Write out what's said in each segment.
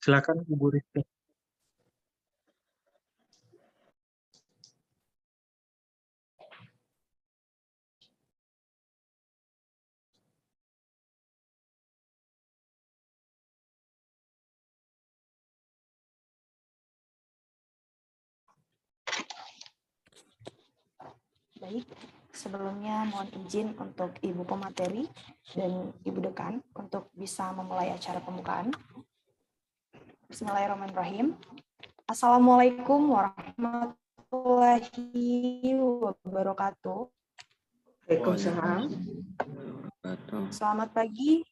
Silakan Ibu Rizky. Baik, sebelumnya mohon izin untuk Ibu Pemateri dan Ibu Dekan untuk bisa memulai acara pembukaan. Bismillahirrahmanirrahim. Assalamualaikum warahmatullahi wabarakatuh. Waalaikumsalam. Selamat pagi.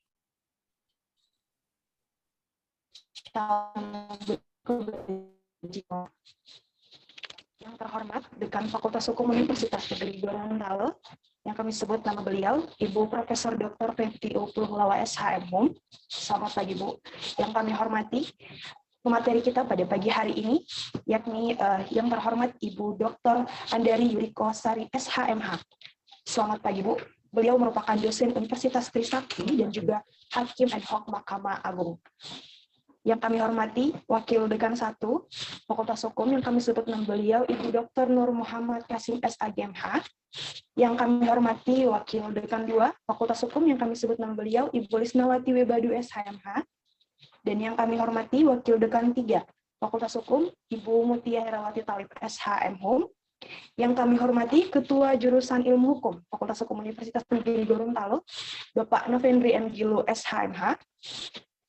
Yang terhormat Dekan Fakultas Hukum Universitas Negeri Gorontalo, yang kami sebut nama beliau, Ibu Profesor Dr. Fenty Upulhulawa SHM. Selamat pagi, Bu. Yang kami hormati pemateri kita pada pagi hari ini, yakni yang terhormat Ibu Dr. Andari Yuriko Sari SHMH. Selamat pagi, Bu. Beliau merupakan dosen Universitas Trisakti dan juga Hakim ad hoc Mahkamah Agung. Yang kami hormati Wakil Dekan 1 Fakultas Hukum, yang kami sebut nama beliau Ibu Dr. Nur Muhammad Kasim SAGMH. Yang kami hormati Wakil Dekan 2 Fakultas Hukum, yang kami sebut nama beliau Ibu Lisnawati Webadu SHMH. Dan yang kami hormati Wakil Dekan 3 Fakultas Hukum, Ibu Mutia Herawati Talib SHM. Yang kami hormati Ketua Jurusan Ilmu Hukum Fakultas Hukum Universitas Negeri Gorontalo, Bapak Novendri M. Gilu SHMH.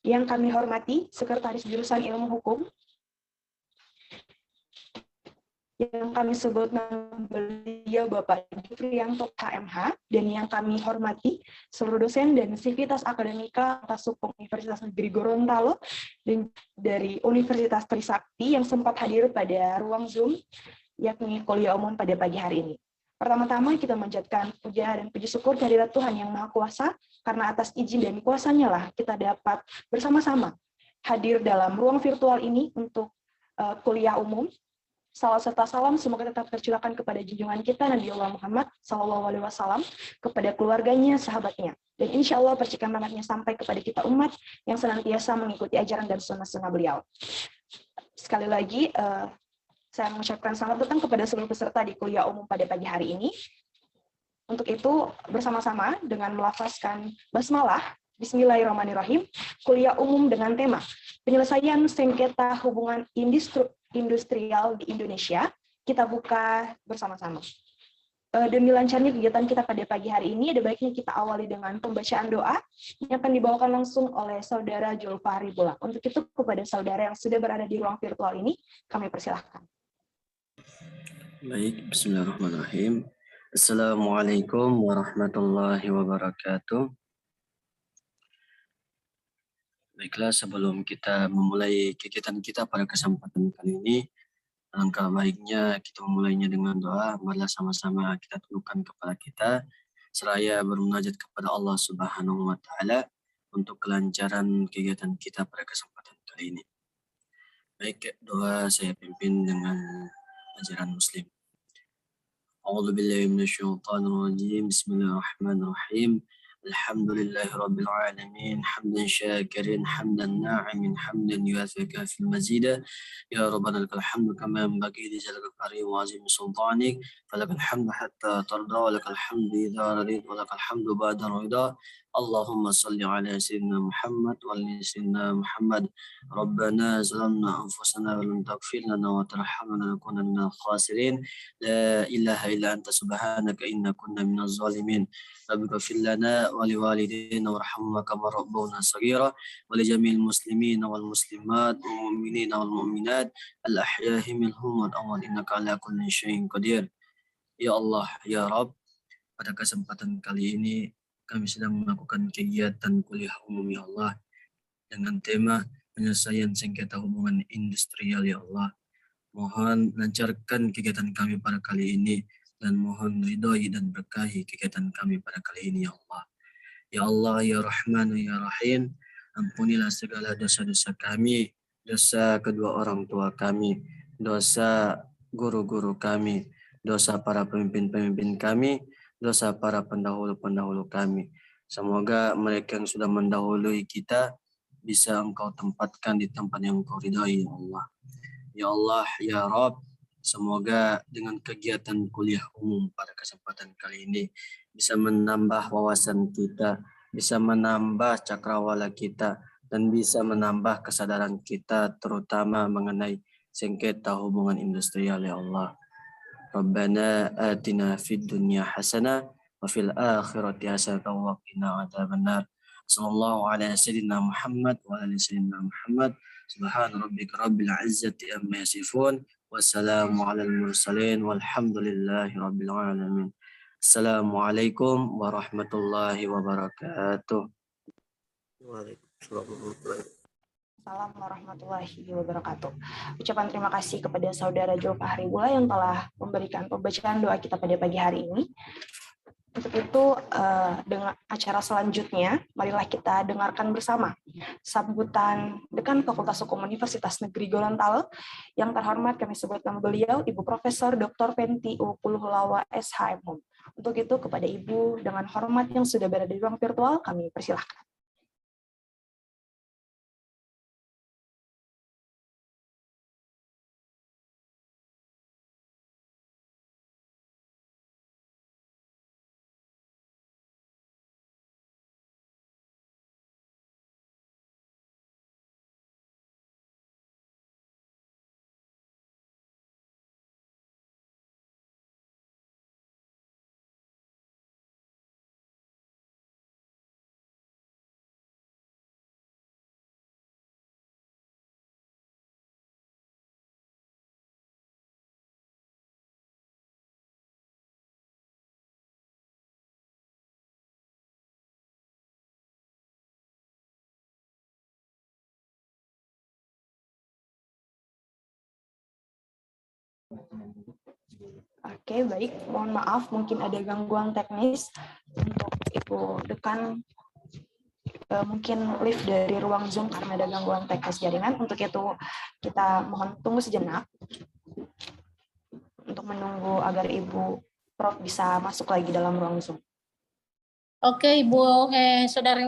Yang kami hormati Sekretaris Jurusan Ilmu Hukum, yang kami sebut nama beliau Bapak Jufriyanto HMH, dan yang kami hormati seluruh dosen dan sivitas akademika Fakultas Hukum Universitas Negeri Gorontalo dan dari Universitas Trisakti yang sempat hadir pada ruang Zoom, yakni kuliah umum pada pagi hari ini. Pertama-tama kita menjadikan puja dan puji syukur kehadirat Tuhan yang Maha Kuasa, karena atas izin dan kuasanya lah kita dapat bersama-sama hadir dalam ruang virtual ini untuk kuliah umum. Salam serta salam semoga tetap tercurahkan kepada junjungan kita Nabi Allah Muhammad SAW, kepada keluarganya, sahabatnya, dan insya Allah percikan rahmatnya sampai kepada kita umat yang senantiasa mengikuti ajaran dan sunnah-sunnah beliau. Sekali lagi, saya mengucapkan selamat datang kepada seluruh peserta di kuliah umum pada pagi hari ini. Untuk itu, bersama-sama dengan melafazkan basmalah, Bismillahirrahmanirrahim, kuliah umum dengan tema penyelesaian sengketa hubungan industrial di Indonesia, kita buka bersama-sama. Demi lancarnya kegiatan kita pada pagi hari ini, ada baiknya kita awali dengan pembacaan doa yang akan dibawakan langsung oleh Saudara Julfahri Bulak. Untuk itu, kepada saudara yang sudah berada di ruang virtual ini, kami persilahkan. Baik, bismillahirrahmanirrahim. Assalamualaikum warahmatullahi wabarakatuh. Baiklah, sebelum kita memulai kegiatan kita pada kesempatan kali ini, alangkah baiknya kita memulainya dengan doa. Marilah sama-sama kita tundukkan kepala kita, seraya bermunajat kepada Allah Subhanahu wa Ta'ala untuk kelancaran kegiatan kita pada kesempatan kali ini. Baik, doa saya pimpin dengan ajaran Muslim. أعوذ بالله من الشيطان الرجيم بسم الله الرحمن الرحيم الحمد لله رب العالمين حمدا شاكرا حمدا ناعما حمدا يوافي كافي المزيد يا ربنا لك الحمد كما ينبغي لجلالك الكريم وعظيم سلطانك فلك الحمد حتى ترضى ولك الحمد إذا رضيت ولك الحمد بعد الرضا اللهم صل على سيدنا محمد وعلى سيدنا محمد ربنا ظلمنا أنفسنا ولم تغفر لنا وترحمنا لنكون من الخاسرين لا إله إلا أنت سبحانك إنا كنا من الظالمين رب اغفر لنا ولوالدينا وارحمهما كما ربونا صغيرا ولجميع المسلمين والمسلمات والمؤمنين والمؤمنات الأحياء منهم والأموات إنك على كل شيء قدير. Ya Allah, ya Rabb, pada kesempatan kali ini kami sedang melakukan kegiatan kuliah umum ya Allah dengan tema penyelesaian sengketa hubungan industrial ya Allah. Mohon lancarkan kegiatan kami pada kali ini dan mohon ridhoi dan berkahi kegiatan kami pada kali ini ya Allah. Ya Allah, ya Rahman, ya Rahim, ampunilah segala dosa-dosa kami, dosa kedua orang tua kami, dosa guru-guru kami, dosa para pemimpin-pemimpin kami, dosa para pendahulu-pendahulu kami. Semoga mereka yang sudah mendahului kita bisa Engkau tempatkan di tempat yang Engkau ridhai, ya Allah. Ya Allah, ya Rabb, semoga dengan kegiatan kuliah umum pada kesempatan kali ini bisa menambah wawasan kita, bisa menambah cakrawala kita, dan bisa menambah kesadaran kita terutama mengenai sengketa hubungan industrial, ya Allah. Rabbana atina fid dunya hasanah wa fil akhirati hasanah wa qina adzabannar. Sallallahu ala sayyidina Muhammad wa ala sayyidina Muhammad. Subhana rabbika rabbil izzati amma yasifun. Wassalamu alal mursalin walhamdulillahi rabbil alamin. Assalamualaikum warahmatullahi wabarakatuh. Waalaikumsalam warahmatullahi Assalamualaikum warahmatullahi wabarakatuh. Ucapan terima kasih kepada Saudara Julfa Haribullah yang telah memberikan pembacaan doa kita pada pagi hari ini. Untuk itu, dengan acara selanjutnya, marilah kita dengarkan bersama sambutan Dekan Fakultas Hukum Universitas Negeri Gorontalo. Yang terhormat kami sebut nama beliau, Ibu Profesor Dr. Fenty U. Puluhulawa SHM. Untuk itu, kepada Ibu dengan hormat yang sudah berada di ruang virtual, kami persilahkan. Oke, baik. Mohon maaf, mungkin ada gangguan teknis untuk Ibu Dekan. Mungkin lift dari ruang Zoom karena ada gangguan teknis jaringan. Untuk itu, kita mohon tunggu sejenak untuk menunggu agar Ibu Prof bisa masuk lagi dalam ruang Zoom. Oke, Ibu, Saudari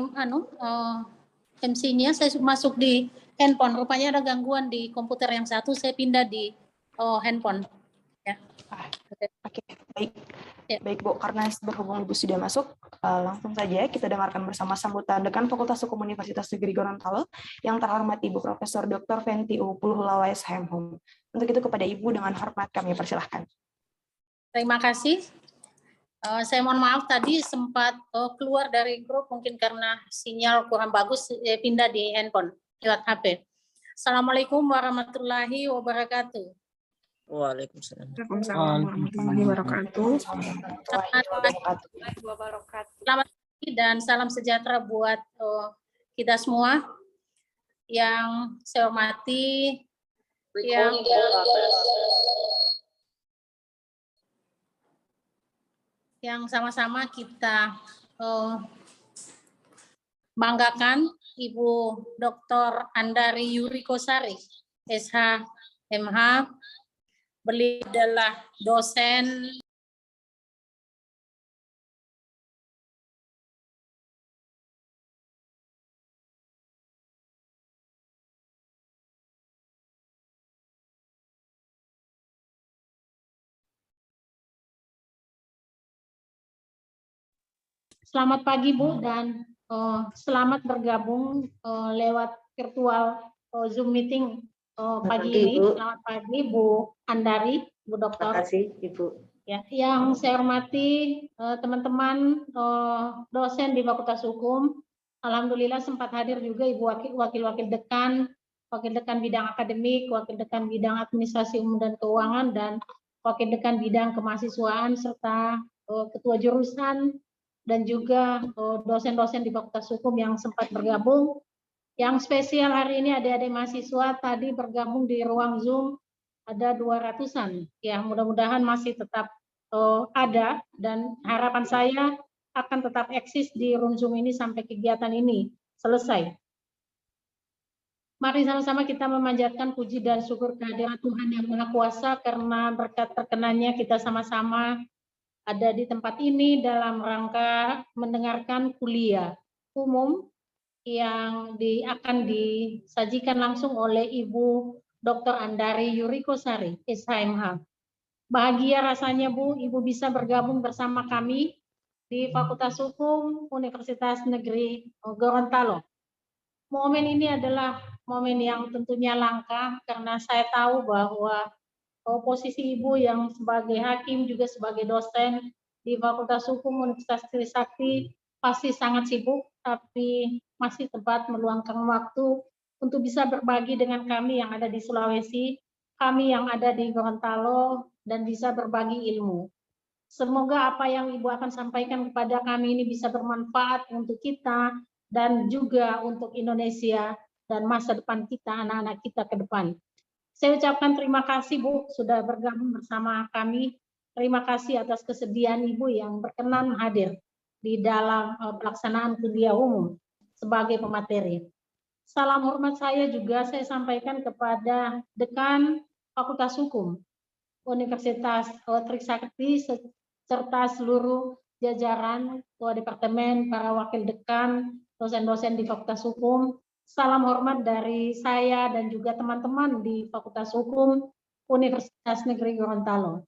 MC-nya saya masuk di handphone. Rupanya ada gangguan di komputer yang satu, saya pindah di handphone. Ya. Oke, baik. Ya. Baik, Bu. Karena berhubung Ibu sudah masuk, langsung saja kita dengarkan bersama sambutan Dekan Fakultas Hukum Universitas Negeri Gorontalo yang terhormat Ibu Profesor Dr. Fenty U. Puluhulawa SHM. Untuk itu kepada Ibu dengan hormat kami persilahkan. Terima kasih. Saya mohon maaf tadi sempat keluar dari grup mungkin karena sinyal kurang bagus, pindah di handphone lewat HP. Assalamualaikum warahmatullahi wabarakatuh. Waalaikumsalam. Warahmatullahi wabarakatuh. Selamat pagi dan salam sejahtera buat kita semua. Yang saya hormati, yang sama-sama kita banggakan Ibu Dr. Andari Yurikosari, SHMH. Beliau adalah dosen Selamat pagi Bu dan selamat bergabung lewat virtual Zoom meeting pagi ini. Selamat pagi Bu Andari, Bu Dokter. Terima kasih Ibu. Ya, yang saya hormati teman-teman dosen di Fakultas Hukum. Alhamdulillah sempat hadir juga Ibu wakil-wakil dekan, wakil dekan bidang akademik, wakil dekan bidang administrasi umum dan keuangan, dan wakil dekan bidang kemahasiswaan serta ketua jurusan dan juga dosen-dosen di Fakultas Hukum yang sempat bergabung. Yang spesial hari ini adik-adik mahasiswa tadi bergabung di ruang Zoom ada 200-an. Ya, mudah-mudahan masih tetap ada dan harapan saya akan tetap eksis di room Zoom ini sampai kegiatan ini selesai. Mari sama-sama kita memanjatkan puji dan syukur kehadirat Tuhan Yang Maha Kuasa karena berkat perkenannya kita sama-sama ada di tempat ini dalam rangka mendengarkan kuliah umum yang akan disajikan langsung oleh Ibu Dr. Andari Yuriko Sari, SHMH. Bahagia rasanya Bu, Ibu bisa bergabung bersama kami di Fakultas Hukum Universitas Negeri Gorontalo. Momen ini adalah momen yang tentunya langka karena saya tahu bahwa posisi Ibu yang sebagai hakim juga sebagai dosen di Fakultas Hukum Universitas Trisakti pasti sangat sibuk, tapi masih sempat meluangkan waktu untuk bisa berbagi dengan kami yang ada di Sulawesi, kami yang ada di Gorontalo, dan bisa berbagi ilmu. Semoga apa yang Ibu akan sampaikan kepada kami ini bisa bermanfaat untuk kita dan juga untuk Indonesia dan masa depan kita, anak-anak kita ke depan. Saya ucapkan terima kasih Bu sudah bergabung bersama kami. Terima kasih atas kesediaan Ibu yang berkenan hadir di dalam pelaksanaan kuliah umum sebagai pemateri. Salam hormat saya juga saya sampaikan kepada Dekan Fakultas Hukum Universitas Trisakti serta seluruh jajaran Ketua Departemen, para wakil dekan, dosen-dosen di Fakultas Hukum. Salam hormat dari saya dan juga teman-teman di Fakultas Hukum Universitas Negeri Gorontalo.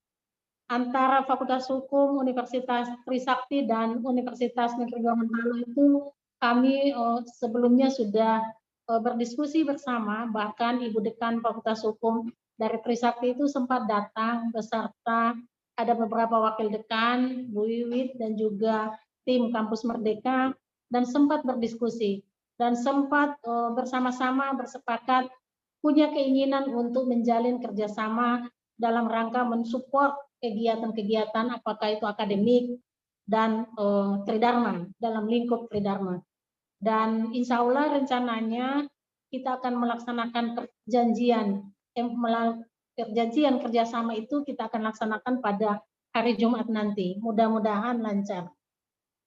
Antara Fakultas Hukum Universitas Trisakti dan Universitas Negeri Gorontalo itu kami sebelumnya sudah berdiskusi bersama, bahkan Ibu Dekan Fakultas Hukum dari Trisakti itu sempat datang beserta ada beberapa wakil dekan, Bu Wiwit dan juga tim Kampus Merdeka, dan sempat berdiskusi dan sempat bersama-sama bersepakat punya keinginan untuk menjalin kerjasama dalam rangka mensupport kegiatan-kegiatan apakah itu akademik dan Tridharma, dalam lingkup Tridharma. Dan insya Allah rencananya kita akan melaksanakan perjanjian kerjasama itu kita akan laksanakan pada hari Jumat nanti. Mudah-mudahan lancar.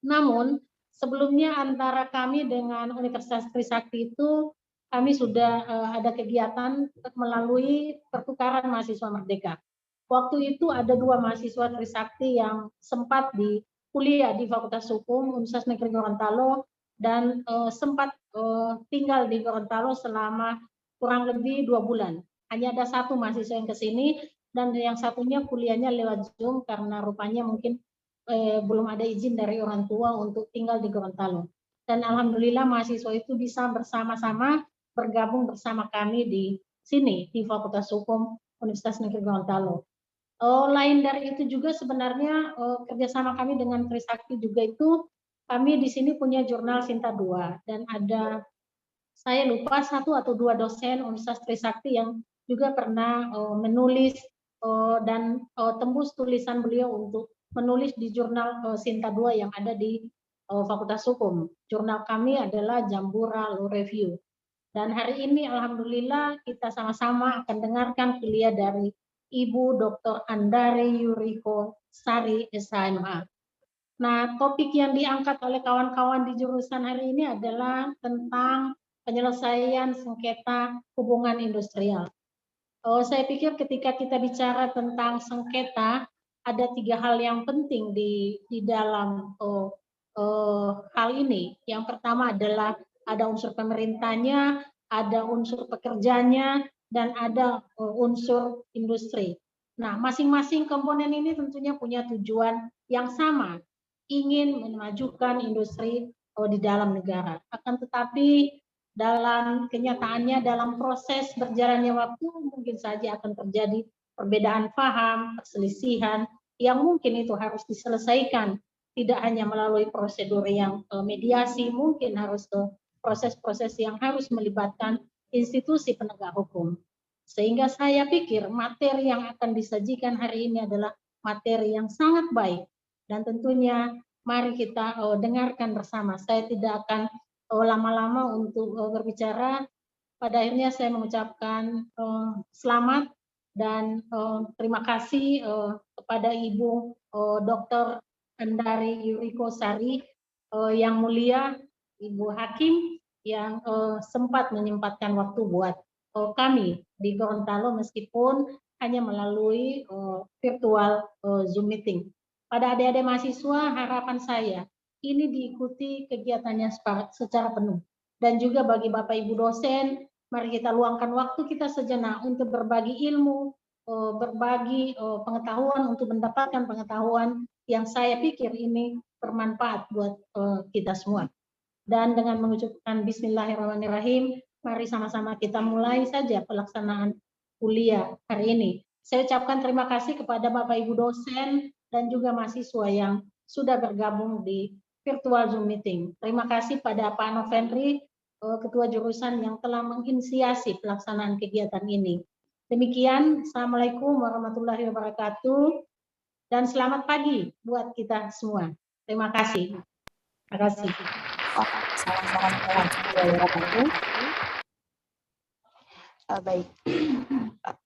Namun sebelumnya antara kami dengan Universitas Trisakti itu kami sudah ada kegiatan melalui pertukaran mahasiswa merdeka. Waktu itu ada 2 mahasiswa Trisakti yang sempat di kuliah di Fakultas Hukum Universitas Negeri Gorontalo dan sempat tinggal di Gorontalo selama kurang lebih 2 bulan. Hanya ada 1 mahasiswa yang ke sini dan yang satunya kuliahnya lewat Zoom karena rupanya mungkin belum ada izin dari orang tua untuk tinggal di Gorontalo. Dan alhamdulillah mahasiswa itu bisa bersama-sama bergabung bersama kami di sini di Fakultas Hukum Universitas Negeri Gorontalo. Lain dari itu juga sebenarnya kerjasama kami dengan Trisakti juga itu kami di sini punya jurnal Sinta 2 dan ada saya lupa 1 atau 2 dosen Universitas Trisakti yang juga pernah menulis dan tembus tulisan beliau untuk menulis di jurnal Sinta 2 yang ada di Fakultas Hukum. Jurnal kami adalah Jambura Law Review. Dan hari ini alhamdulillah kita sama-sama akan dengarkan kuliah dari Ibu Dr. Andari Yuriko Sari, SHMH. Nah, topik yang diangkat oleh kawan-kawan di jurusan hari ini adalah tentang penyelesaian sengketa hubungan industrial. Saya pikir ketika kita bicara tentang sengketa, ada 3 hal yang penting di dalam hal ini. Yang pertama adalah ada unsur pemerintahnya, ada unsur pekerjanya, dan ada unsur industri. Nah, masing-masing komponen ini tentunya punya tujuan yang sama, ingin memajukan industri di dalam negara. Akan tetapi dalam kenyataannya, dalam proses berjalannya waktu, mungkin saja akan terjadi perbedaan paham, perselisihan, yang mungkin itu harus diselesaikan. Tidak hanya melalui prosedur yang mediasi, mungkin harus ke proses-proses yang harus melibatkan institusi penegak hukum. Sehingga saya pikir materi yang akan disajikan hari ini adalah materi yang sangat baik. Dan tentunya mari kita dengarkan bersama. Saya tidak akan lama-lama untuk berbicara. Pada akhirnya saya mengucapkan selamat dan terima kasih kepada Ibu Dr. Andari Yuriko Sari, yang mulia Ibu Hakim yang sempat menyempatkan waktu buat kami di Gorontalo meskipun hanya melalui virtual Zoom meeting. Pada adik-adik mahasiswa, harapan saya ini diikuti kegiatannya secara penuh dan juga bagi Bapak Ibu dosen, mari kita luangkan waktu kita sejenak untuk berbagi ilmu, berbagi pengetahuan untuk mendapatkan pengetahuan yang saya pikir ini bermanfaat buat kita semua. Dan dengan mengucapkan Bismillahirrahmanirrahim, mari sama-sama kita mulai saja pelaksanaan kuliah hari ini. Saya ucapkan terima kasih kepada Bapak Ibu dosen dan juga mahasiswa yang sudah bergabung di virtual Zoom meeting. Terima kasih pada Pak Novendri, Ketua Jurusan yang telah menginisiasi pelaksanaan kegiatan ini. Demikian, Assalamualaikum warahmatullahi wabarakatuh, dan selamat pagi buat kita semua. Terima kasih. Terima kasih. Baik,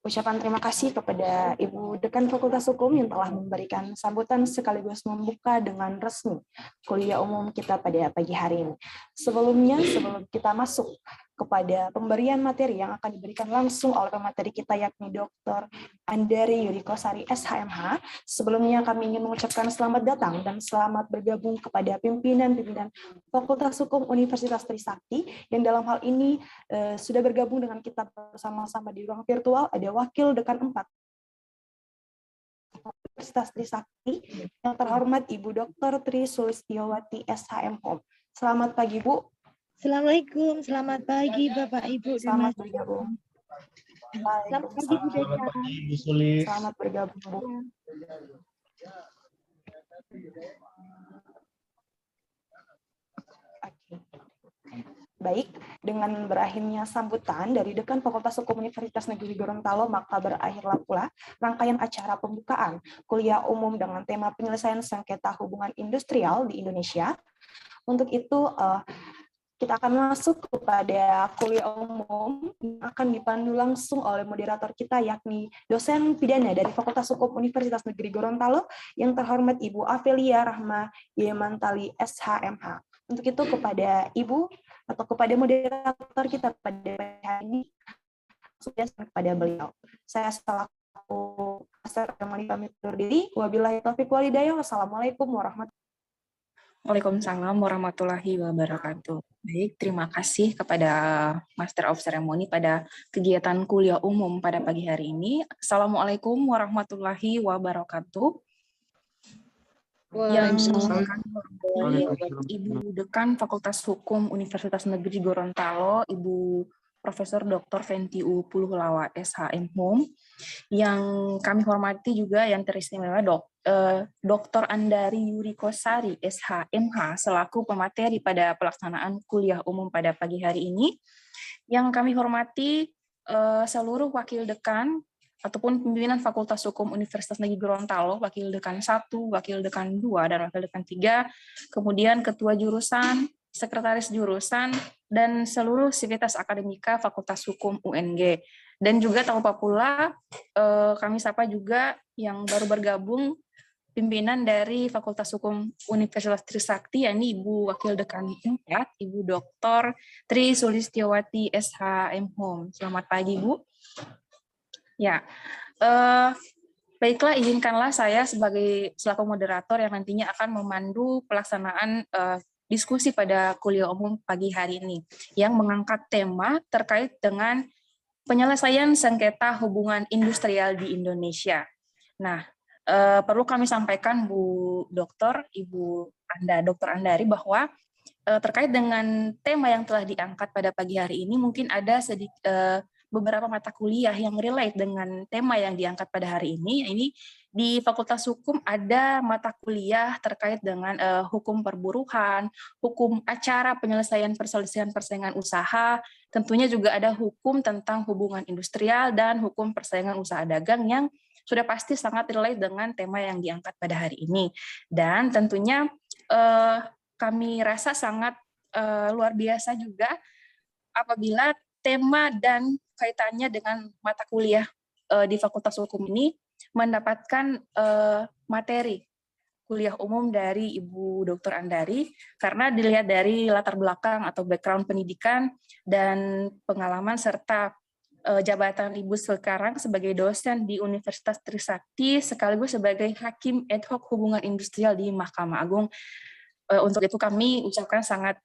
ucapan terima kasih kepada Ibu Dekan Fakultas Hukum yang telah memberikan sambutan sekaligus membuka dengan resmi kuliah umum kita pada pagi hari ini. Sebelumnya, sebelum kita masuk kepada pemberian materi yang akan diberikan langsung oleh pemateri kita yakni Dr. Andari Yurikosari SHMH, sebelumnya kami ingin mengucapkan selamat datang dan selamat bergabung kepada pimpinan-pimpinan Fakultas Hukum Universitas Trisakti yang dalam hal ini sudah bergabung dengan kita bersama-sama di ruang virtual. Ada Wakil Dekan 4 Universitas Trisakti yang terhormat Ibu Dr. Tri Sulistiowati SHMH. Selamat pagi, Bu. Assalamualaikum, selamat pagi Bapak Ibu. Selamat bergabung. Selamat pagi Bu Deka. Selamat pagi Bu Sulis. Selamat bergabung, Bu. Oke. Baik, dengan berakhirnya sambutan dari Dekan Fakultas Hukum Universitas Negeri Gorontalo, maka berakhirlah pula rangkaian acara pembukaan kuliah umum dengan tema penyelesaian sengketa hubungan industrial di Indonesia. Untuk itu, kita akan masuk kepada kuliah umum yang akan dipandu langsung oleh moderator kita, yakni dosen pidana dari Fakultas Hukum Universitas Negeri Gorontalo yang terhormat Ibu Avelia Rahma Yemantali SHMH. Untuk itu kepada Ibu atau kepada moderator kita pada hari ini, sudah kepada beliau. Saya selaku Master Emoni pamit undur diri. Wabillahi taufiq wal hidayah. Wassalamualaikum warahmatullahi wabarakatuh. Waalaikumsalam warahmatullahi wabarakatuh. Baik, terima kasih kepada Master of Ceremony pada kegiatan kuliah umum pada pagi hari ini. Assalamualaikum warahmatullahi wabarakatuh. Yang kami hormati Ibu Dekan Fakultas Hukum Universitas Negeri Gorontalo, Ibu Profesor Dr. Fentiu Puluhlawa SHMH, yang kami hormati juga yang teristimewa Dr. Andari Yurikosari SHMH selaku pemateri pada pelaksanaan kuliah umum pada pagi hari ini, yang kami hormati seluruh wakil dekan ataupun pimpinan Fakultas Hukum Universitas Negeri Gorontalo, wakil dekan 1, wakil dekan 2, dan wakil dekan 3, kemudian ketua jurusan, sekretaris jurusan, dan seluruh sivitas akademika Fakultas Hukum UNG. Dan juga tak lupa pula kami sapa juga yang baru bergabung, pimpinan dari Fakultas Hukum Universitas Trisakti, yakni Ibu Wakil Dekan 4, Ibu Dr. Tri Sulistiowati SHMH. Selamat pagi, Bu. Ya, baiklah, izinkanlah saya selaku moderator yang nantinya akan memandu pelaksanaan diskusi pada kuliah umum pagi hari ini yang mengangkat tema terkait dengan penyelesaian sengketa hubungan industrial di Indonesia. Nah, perlu kami sampaikan Bu Dokter, Ibu Dr. Andari, bahwa terkait dengan tema yang telah diangkat pada pagi hari ini, mungkin ada beberapa mata kuliah yang relate dengan tema yang diangkat pada hari ini. Ini di Fakultas Hukum ada mata kuliah terkait dengan hukum perburuhan, hukum acara penyelesaian perselisihan persaingan usaha, tentunya juga ada hukum tentang hubungan industrial dan hukum persaingan usaha dagang yang sudah pasti sangat relate dengan tema yang diangkat pada hari ini. Dan tentunya kami rasa sangat luar biasa juga apabila tema dan kaitannya dengan mata kuliah di Fakultas Hukum ini mendapatkan materi kuliah umum dari Ibu Dr. Andari, karena dilihat dari latar belakang atau background pendidikan dan pengalaman serta jabatan Ibu sekarang sebagai dosen di Universitas Trisakti sekaligus sebagai Hakim Ad Hoc Hubungan Industrial di Mahkamah Agung. Untuk itu kami ucapkan sangat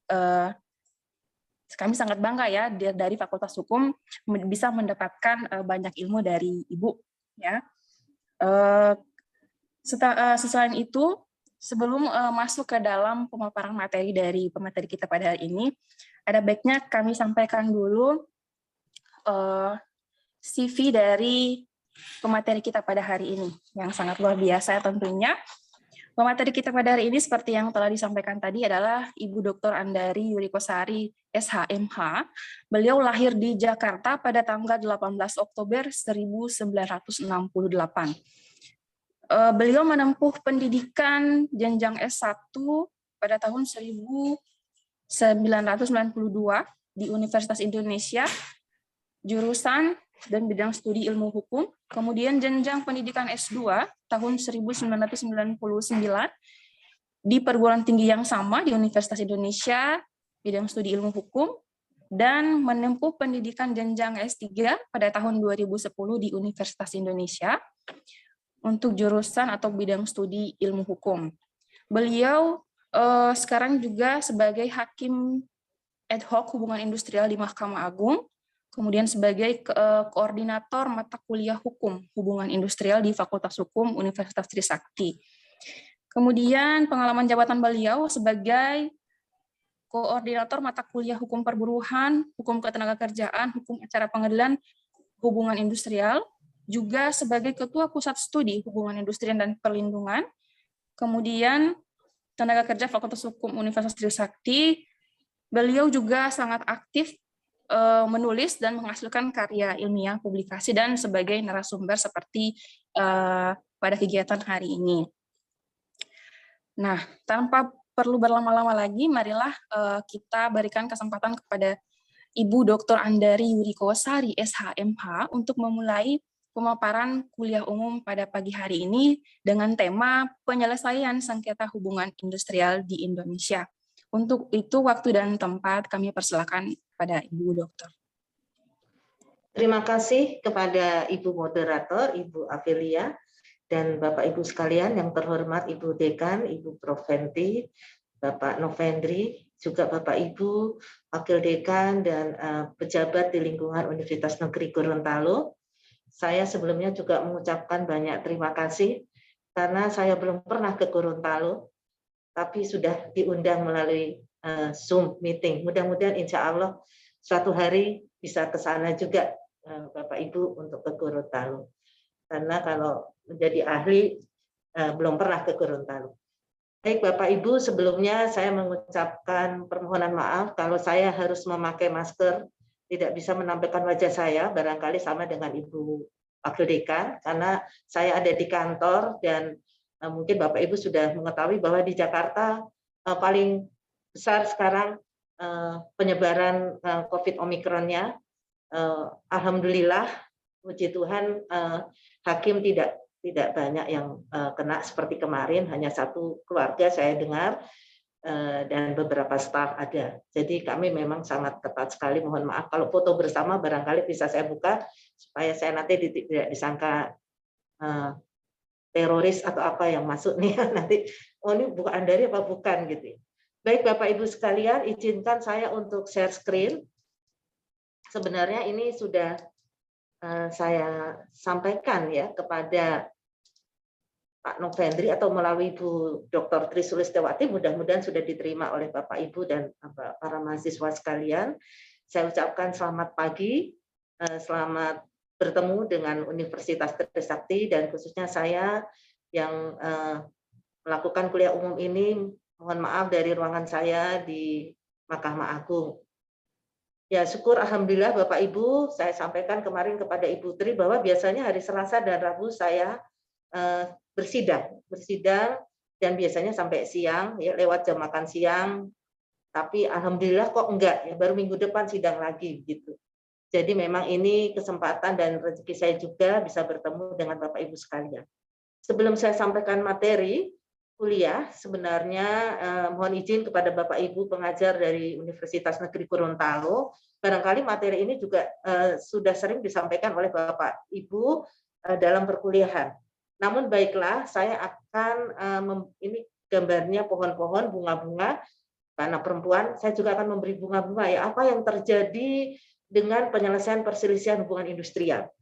kami sangat bangga ya dari Fakultas Hukum bisa mendapatkan banyak ilmu dari Ibu ya. Selain itu, sebelum masuk ke dalam pemaparan materi dari pemateri kita pada hari ini, ada baiknya kami sampaikan dulu CV dari pemateri kita pada hari ini, yang sangat luar biasa tentunya. Pemateri kita pada hari ini seperti yang telah disampaikan tadi adalah Ibu Dr. Andari Yurikosari, SHMH. Beliau lahir di Jakarta pada tanggal 18 Oktober 1968. Beliau menempuh pendidikan jenjang S1 pada tahun 1992 di Universitas Indonesia, jurusan dan bidang studi ilmu hukum. Kemudian jenjang pendidikan S2 tahun 1999 di perguruan tinggi yang sama di Universitas Indonesia, bidang studi ilmu hukum, dan menempuh pendidikan jenjang S3 pada tahun 2010 di Universitas Indonesia untuk jurusan atau bidang studi ilmu hukum. Beliau sekarang juga sebagai hakim ad hoc hubungan industrial di Mahkamah Agung, kemudian sebagai koordinator mata kuliah hukum hubungan industrial di Fakultas Hukum Universitas Trisakti. Kemudian pengalaman jabatan beliau sebagai koordinator mata kuliah hukum perburuhan, hukum ketenagakerjaan, hukum acara pengadilan, hubungan industrial, juga sebagai Ketua Pusat Studi Hubungan Industrial dan Perlindungan, kemudian tenaga kerja Fakultas Hukum Universitas Trisakti. Beliau juga sangat aktif menulis dan menghasilkan karya ilmiah, publikasi, dan sebagai narasumber seperti pada kegiatan hari ini. Nah, tanpa perlu berlama-lama lagi, marilah kita berikan kesempatan kepada Ibu Dr. Andari Yurikosari, SHMH, untuk memulai pemaparan kuliah umum pada pagi hari ini dengan tema penyelesaian sengketa hubungan industrial di Indonesia. Untuk itu, waktu dan tempat kami persilakan pada Ibu Dokter. Terima kasih kepada Ibu Moderator, Ibu Afilia, dan Bapak Ibu sekalian yang terhormat Ibu Dekan, Ibu Prof. Fenty, Bapak Novendri, juga Bapak Ibu, Wakil Dekan, dan pejabat di lingkungan Universitas Negeri Gorontalo. Saya sebelumnya juga mengucapkan banyak terima kasih karena saya belum pernah ke Gorontalo, tapi sudah diundang melalui Zoom meeting. Mudah-mudahan insya Allah suatu hari bisa ke sana juga Bapak Ibu untuk ke Gorontalo. Karena kalau menjadi ahli belum pernah ke Gorontalo. Baik Bapak Ibu, sebelumnya saya mengucapkan permohonan maaf kalau saya harus memakai masker, tidak bisa menampilkan wajah saya, barangkali sama dengan Ibu Wakil Dekan, karena saya ada di kantor dan mungkin Bapak Ibu sudah mengetahui bahwa di Jakarta paling besar sekarang penyebaran COVID Omikronnya. Alhamdulillah, puji Tuhan, hakim tidak banyak yang kena seperti kemarin, hanya satu keluarga saya dengar, dan beberapa staf ada. Jadi kami memang sangat ketat sekali, mohon maaf kalau foto bersama barangkali bisa saya buka supaya saya nanti tidak disangka teroris atau apa yang masuk nih nanti, oh ini bukan Andari apa bukan gitu. Baik Bapak Ibu sekalian, izinkan saya untuk share screen. Sebenarnya ini sudah saya sampaikan ya kepada Pak Novendri atau melalui Ibu Dr. Tri Sulistewati, mudah-mudahan sudah diterima oleh Bapak Ibu dan para mahasiswa sekalian. Saya ucapkan selamat pagi, selamat bertemu dengan Universitas Trisakti, dan khususnya saya yang melakukan kuliah umum ini, mohon maaf dari ruangan saya di Mahkamah Agung. Ya, syukur Alhamdulillah Bapak Ibu, saya sampaikan kemarin kepada Ibu Tri bahwa biasanya hari Selasa dan Rabu saya bersidang dan biasanya sampai siang ya, lewat jam makan siang, tapi alhamdulillah kok enggak ya, baru minggu depan sidang lagi gitu. Jadi memang ini kesempatan dan rezeki saya juga bisa bertemu dengan Bapak Ibu sekalian. Sebelum saya sampaikan materi kuliah, sebenarnya mohon izin kepada Bapak Ibu pengajar dari Universitas Negeri Gorontalo, barangkali materi ini juga sudah sering disampaikan oleh Bapak Ibu dalam perkuliahan. Namun baiklah, saya akan ini gambarnya pohon-pohon, bunga-bunga. karena perempuan, saya juga akan memberi bunga-bunga ya, apa yang terjadi dengan penyelesaian perselisihan hubungan industrial.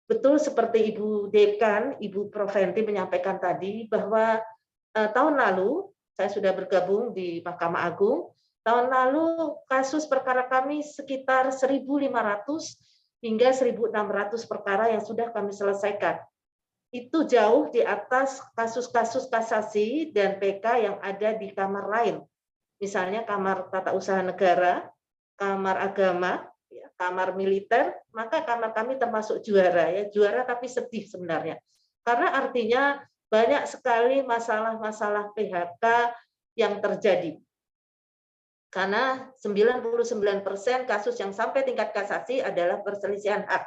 Betul seperti Ibu Dekan, Ibu Profenti menyampaikan tadi bahwa tahun lalu saya sudah bergabung di Mahkamah Agung. Tahun lalu kasus perkara kami sekitar 1.500 hingga 1.600 perkara yang sudah kami selesaikan. Itu jauh di atas kasus-kasus kasasi dan PK yang ada di kamar lain. Misalnya Kamar Tata Usaha Negara, Kamar Agama, ya, Kamar Militer, maka kamar kami termasuk juara ya, juara tapi sedih sebenarnya. Karena artinya banyak sekali masalah-masalah PHK yang terjadi. Karena 99% kasus yang sampai tingkat kasasi adalah perselisihan hak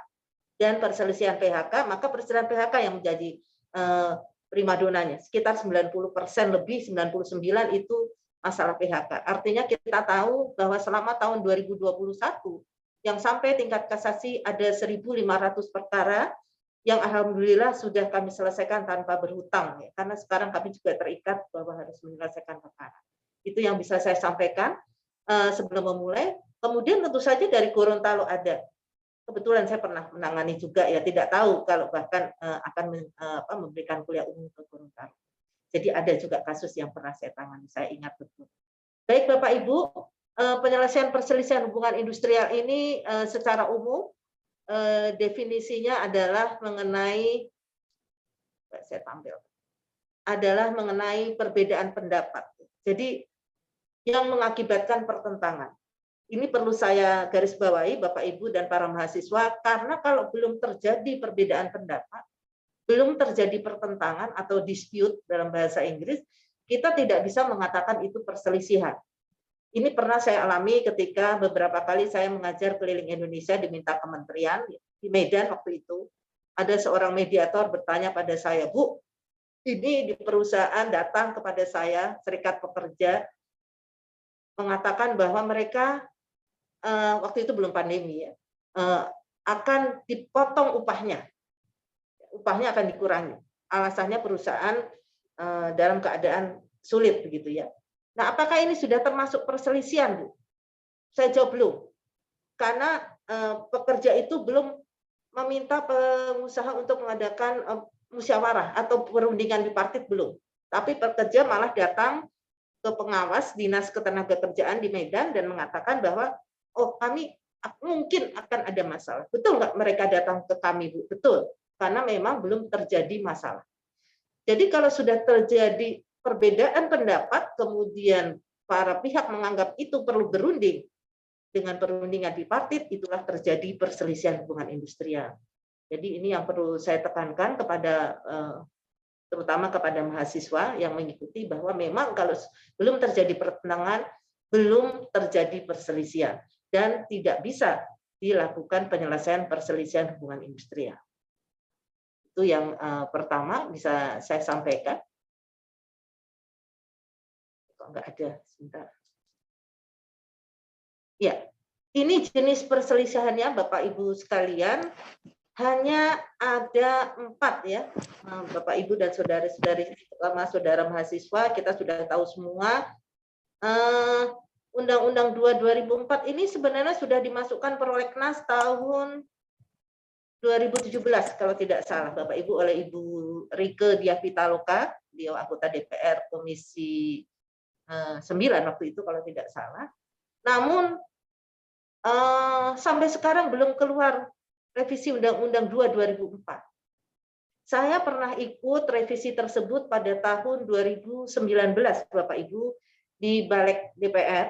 dan perselisihan PHK, maka perselisihan PHK yang menjadi primadonanya. Sekitar 90% lebih, 99 itu masalah PHK. Artinya kita tahu bahwa selama tahun 2021 yang sampai tingkat kasasi ada 1.500 perkara yang alhamdulillah sudah kami selesaikan tanpa berhutang ya. Karena sekarang kami juga terikat bahwa harus menyelesaikan perkara. Itu yang bisa saya sampaikan sebelum memulai. Kemudian tentu saja dari Gorontalo ada. Kebetulan saya pernah menangani juga ya, tidak tahu kalau bahkan akan memberikan kuliah umum ke Gorontalo. Jadi ada juga kasus yang pernah saya tangani, saya ingat betul. Baik Bapak Ibu, penyelesaian perselisihan hubungan industrial ini secara umum definisinya adalah mengenai, saya tampil, adalah mengenai perbedaan pendapat. Jadi yang mengakibatkan pertentangan. Ini perlu saya garis bawahi Bapak Ibu dan para mahasiswa, karena kalau belum terjadi perbedaan pendapat, belum terjadi pertentangan atau dispute dalam bahasa Inggris, kita tidak bisa mengatakan itu perselisihan. Ini pernah saya alami ketika beberapa kali saya mengajar keliling Indonesia diminta kementerian. Di Medan waktu itu, ada seorang mediator bertanya pada saya, Bu, ini di perusahaan datang kepada saya, serikat pekerja, mengatakan bahwa mereka, waktu itu belum pandemi ya, akan dipotong upahnya. Upahnya akan dikurangi. Alasannya perusahaan dalam keadaan sulit begitu ya. Nah, apakah ini sudah termasuk perselisihan, Bu? Saya jawab belum. Karena pekerja itu belum meminta pengusaha untuk mengadakan musyawarah atau perundingan bipartit, belum. Tapi pekerja malah datang ke pengawas Dinas Ketenagakerjaan di Medan dan mengatakan bahwa oh kami mungkin akan ada masalah. Betul nggak mereka datang ke kami, Bu? Betul. Karena memang belum terjadi masalah. Jadi kalau sudah terjadi perbedaan pendapat, kemudian para pihak menganggap itu perlu berunding dengan perundingan bipartit, itulah terjadi perselisihan hubungan industrial. Jadi ini yang perlu saya tekankan kepada terutama kepada mahasiswa yang mengikuti bahwa memang kalau belum terjadi pertentangan, belum terjadi perselisihan dan tidak bisa dilakukan penyelesaian perselisihan hubungan industrial. Itu yang pertama bisa saya sampaikan. Kok enggak ada, sebentar. Ya, ini jenis perselisihannya Bapak Ibu sekalian, hanya ada 4 ya, Bapak Ibu dan saudara-saudari, terutama saudara mahasiswa, kita sudah tahu semua. Undang-Undang 2 2004 ini sebenarnya sudah dimasukkan prolegnas tahun 2017 kalau tidak salah Bapak Ibu oleh Ibu Rike Diah Pitaloka, beliau anggota DPR Komisi 9 waktu itu kalau tidak salah. Namun sampai sekarang belum keluar revisi Undang-Undang 2 2004. Saya pernah ikut revisi tersebut pada tahun 2019 Bapak Ibu di Balik DPR.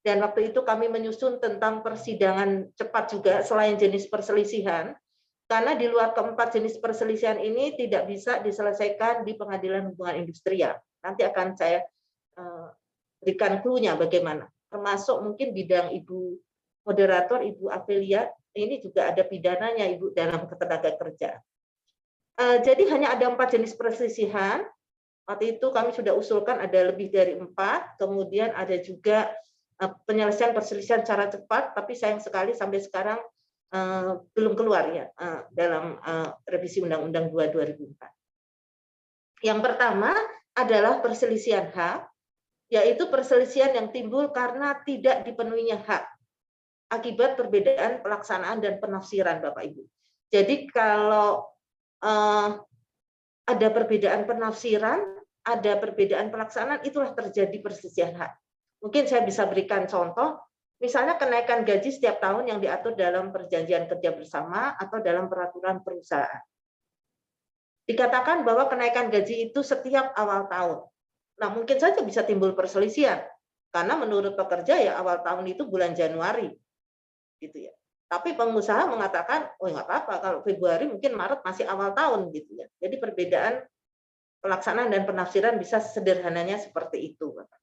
Dan waktu itu kami menyusun tentang persidangan cepat juga selain jenis perselisihan, karena di luar keempat jenis perselisihan ini tidak bisa diselesaikan di pengadilan hubungan industrial. Nanti akan saya berikan clue-nya bagaimana. Termasuk mungkin bidang Ibu moderator, Ibu Afilia, ini juga ada pidananya Ibu dalam ketenagakerjaan. Jadi hanya ada 4 jenis perselisihan. Waktu itu kami sudah usulkan ada lebih dari 4, kemudian ada juga penyelesaian perselisihan secara cepat, tapi sayang sekali sampai sekarang belum keluar ya dalam revisi Undang-Undang 2 2004. Yang pertama adalah perselisihan hak, yaitu perselisihan yang timbul karena tidak dipenuhinya hak akibat perbedaan pelaksanaan dan penafsiran, Bapak Ibu. Jadi kalau ada perbedaan penafsiran, ada perbedaan pelaksanaan, itulah terjadi perselisihan hak. Mungkin saya bisa berikan contoh, misalnya kenaikan gaji setiap tahun yang diatur dalam perjanjian kerja bersama atau dalam peraturan perusahaan. Dikatakan bahwa kenaikan gaji itu setiap awal tahun. Nah, mungkin saja bisa timbul perselisihan, karena menurut pekerja ya awal tahun itu bulan Januari, gitu ya. Tapi pengusaha mengatakan, oh nggak apa-apa, kalau Februari mungkin Maret masih awal tahun, gitu ya. Jadi perbedaan pelaksanaan dan penafsiran bisa sederhananya seperti itu, Bapak.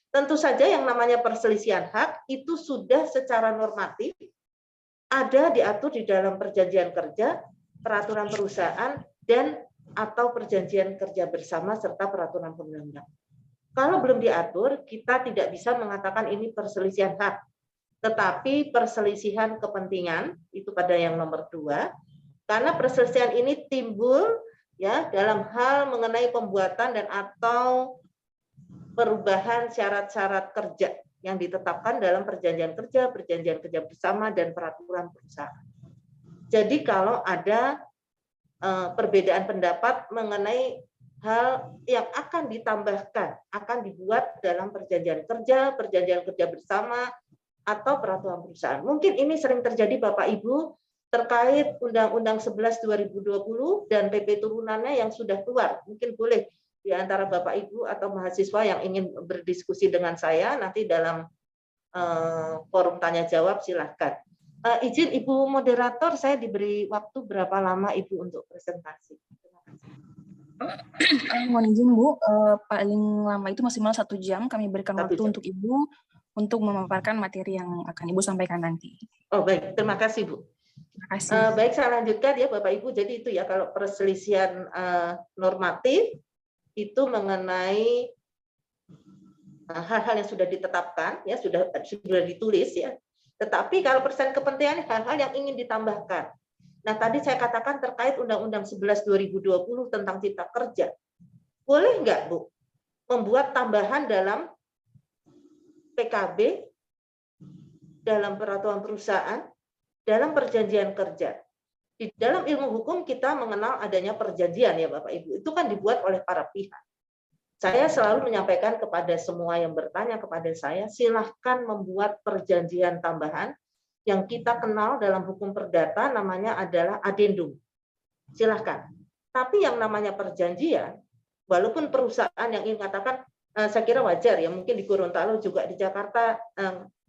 Tentu saja yang namanya perselisihan hak itu sudah secara normatif ada diatur di dalam perjanjian kerja, peraturan perusahaan, dan atau perjanjian kerja bersama serta peraturan perundang-undangan. Kalau belum diatur, kita tidak bisa mengatakan ini perselisihan hak, tetapi perselisihan kepentingan itu pada yang nomor 2, karena perselisihan ini timbul ya dalam hal mengenai pembuatan dan atau perubahan syarat-syarat kerja yang ditetapkan dalam perjanjian kerja bersama, dan peraturan perusahaan. Jadi kalau ada perbedaan pendapat mengenai hal yang akan ditambahkan, akan dibuat dalam perjanjian kerja bersama, atau peraturan perusahaan. Mungkin ini sering terjadi Bapak Ibu terkait Undang-Undang 11 2020 dan PP turunannya yang sudah keluar. Mungkin boleh di antara Bapak Ibu atau mahasiswa yang ingin berdiskusi dengan saya nanti dalam forum tanya jawab, silahkan. Izin Ibu moderator, saya diberi waktu berapa lama Ibu untuk presentasi? Mohon izin Bu, paling lama itu maksimal 1 jam. Kami berikan waktu untuk Ibu untuk memaparkan materi yang akan Ibu sampaikan nanti. Oh baik, terima kasih Bu. Terima kasih. Baik, saya lanjutkan ya Bapak Ibu. Jadi itu ya, kalau perselisihan normatif itu mengenai hal-hal yang sudah ditetapkan, ya sudah ditulis ya. Tetapi kalau persen kepentingan hal-hal yang ingin ditambahkan. Nah, tadi saya katakan terkait Undang-Undang 11 2020 tentang Cipta Kerja. Boleh nggak, Bu, membuat tambahan dalam PKB, dalam peraturan perusahaan, dalam perjanjian kerja? Di dalam ilmu hukum kita mengenal adanya perjanjian ya Bapak Ibu. Itu kan dibuat oleh para pihak. Saya selalu menyampaikan kepada semua yang bertanya kepada saya, silahkan membuat perjanjian tambahan yang kita kenal dalam hukum perdata namanya adalah adendum. Silahkan. Tapi yang namanya perjanjian, walaupun perusahaan yang ingin katakan, saya kira wajar ya, mungkin di Gorontalo juga di Jakarta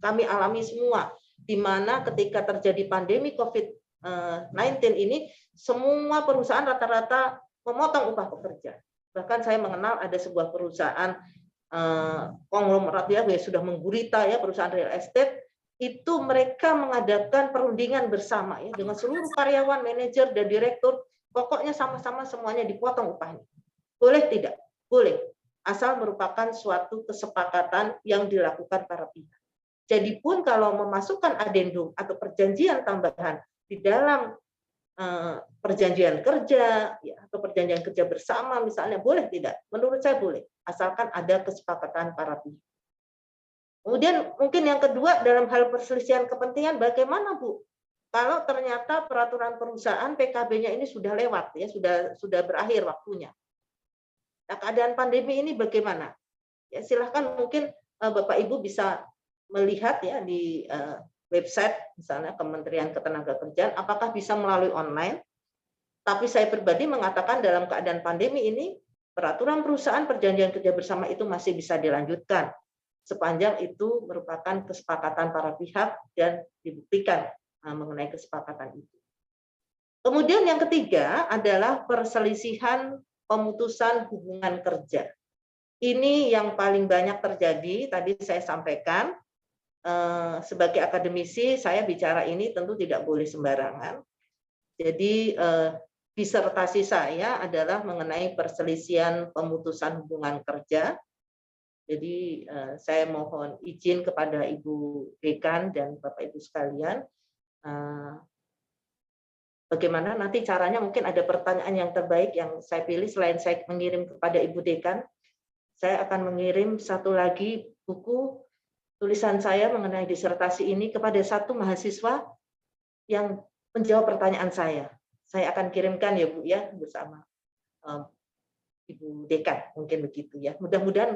kami alami semua, di mana ketika terjadi pandemi COVID-19 ini, semua perusahaan rata-rata memotong upah pekerja. Bahkan saya mengenal ada sebuah perusahaan konglomerat ya sudah menggurita ya, perusahaan real estate, itu mereka mengadakan perundingan bersama ya dengan seluruh karyawan, manajer dan direktur, pokoknya sama-sama semuanya dipotong upahnya. Boleh tidak? Boleh. Asal merupakan suatu kesepakatan yang dilakukan para pihak. Jadi pun kalau memasukkan adendum atau perjanjian tambahan di dalam perjanjian kerja ya, atau perjanjian kerja bersama misalnya, boleh tidak? Menurut saya boleh, asalkan ada kesepakatan para pihak. Kemudian mungkin yang kedua dalam hal perselisihan kepentingan, bagaimana Bu? Kalau ternyata peraturan perusahaan PKB-nya ini sudah lewat ya, sudah berakhir waktunya. Nah, keadaan pandemi ini bagaimana? Ya, silahkan mungkin Bapak Ibu bisa melihat ya di website misalnya Kementerian Ketenagakerjaan, apakah bisa melalui online. Tapi saya pribadi mengatakan dalam keadaan pandemi ini peraturan perusahaan perjanjian kerja bersama itu masih bisa dilanjutkan sepanjang itu merupakan kesepakatan para pihak dan dibuktikan mengenai kesepakatan itu. Kemudian yang ketiga adalah perselisihan pemutusan hubungan kerja. Ini yang paling banyak terjadi, tadi saya sampaikan. Sebagai akademisi, saya bicara ini tentu tidak boleh sembarangan. Jadi disertasi saya adalah mengenai perselisihan pemutusan hubungan kerja. Jadi saya mohon izin kepada Ibu Dekan dan Bapak Ibu sekalian, bagaimana nanti caranya, mungkin ada pertanyaan yang terbaik yang saya pilih selain saya mengirim kepada Ibu Dekan. saya akan mengirim satu lagi buku tulisan saya mengenai disertasi ini kepada satu mahasiswa yang menjawab pertanyaan saya. Saya akan kirimkan ya Bu ya bersama Ibu Dekan, mungkin begitu ya. Mudah-mudahan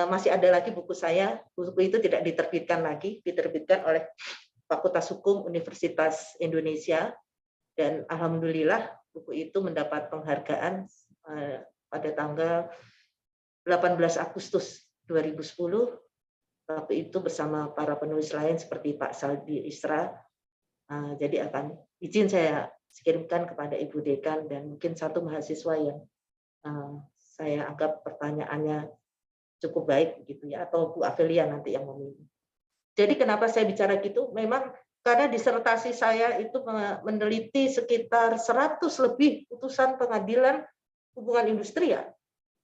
masih ada lagi buku saya. Buku itu tidak diterbitkan lagi, diterbitkan oleh Fakultas Hukum Universitas Indonesia, dan alhamdulillah buku itu mendapat penghargaan pada tanggal 18 Agustus 2010. Waktu itu bersama para penulis lain seperti Pak Saldi Isra. Jadi akan izin saya kirimkan kepada Ibu Dekan dan mungkin satu mahasiswa yang saya anggap pertanyaannya cukup baik gitu ya, atau Bu Afelia nanti yang memilih. Jadi kenapa saya bicara gitu? Memang karena disertasi saya itu meneliti sekitar 100 lebih putusan pengadilan hubungan industrial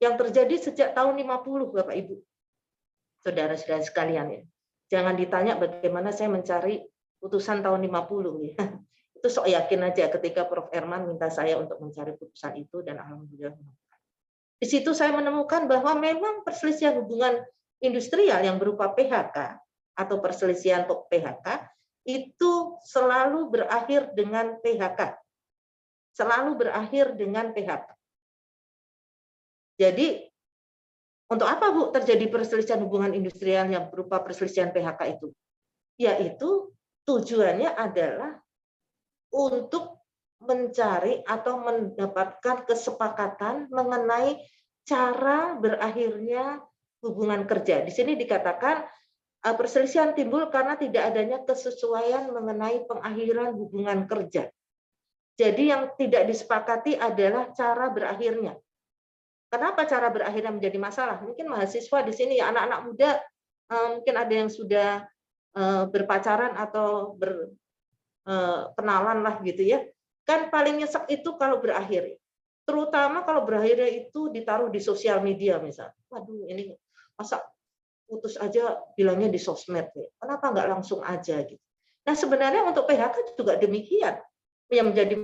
yang terjadi sejak tahun 50, Bapak Ibu. Saudara-saudara sekalian ya. Jangan ditanya bagaimana saya mencari putusan tahun 50 ya. Itu sok yakin aja ketika Prof. Erman minta saya untuk mencari putusan itu, dan alhamdulillah. Di situ saya menemukan bahwa memang perselisihan hubungan industrial yang berupa PHK atau perselisihan PHK itu selalu berakhir dengan PHK. Selalu berakhir dengan PHK. Jadi untuk apa Bu terjadi perselisihan hubungan industrial yang berupa perselisihan PHK itu? Yaitu tujuannya adalah untuk mencari atau mendapatkan kesepakatan mengenai cara berakhirnya hubungan kerja. Di sini dikatakan perselisihan timbul karena tidak adanya kesesuaian mengenai pengakhiran hubungan kerja. Jadi yang tidak disepakati adalah cara berakhirnya. Kenapa cara berakhirnya menjadi masalah? Mungkin mahasiswa di sini ya, anak-anak muda, mungkin ada yang sudah berpacaran atau berkenalan lah gitu ya. Kan paling nyesek itu kalau berakhir. Terutama kalau berakhirnya itu ditaruh di sosial media misalnya. Waduh, ini masa putus aja bilangnya di sosmed ya. Kenapa nggak langsung aja gitu. Nah sebenarnya untuk PHK juga demikian. Yang menjadi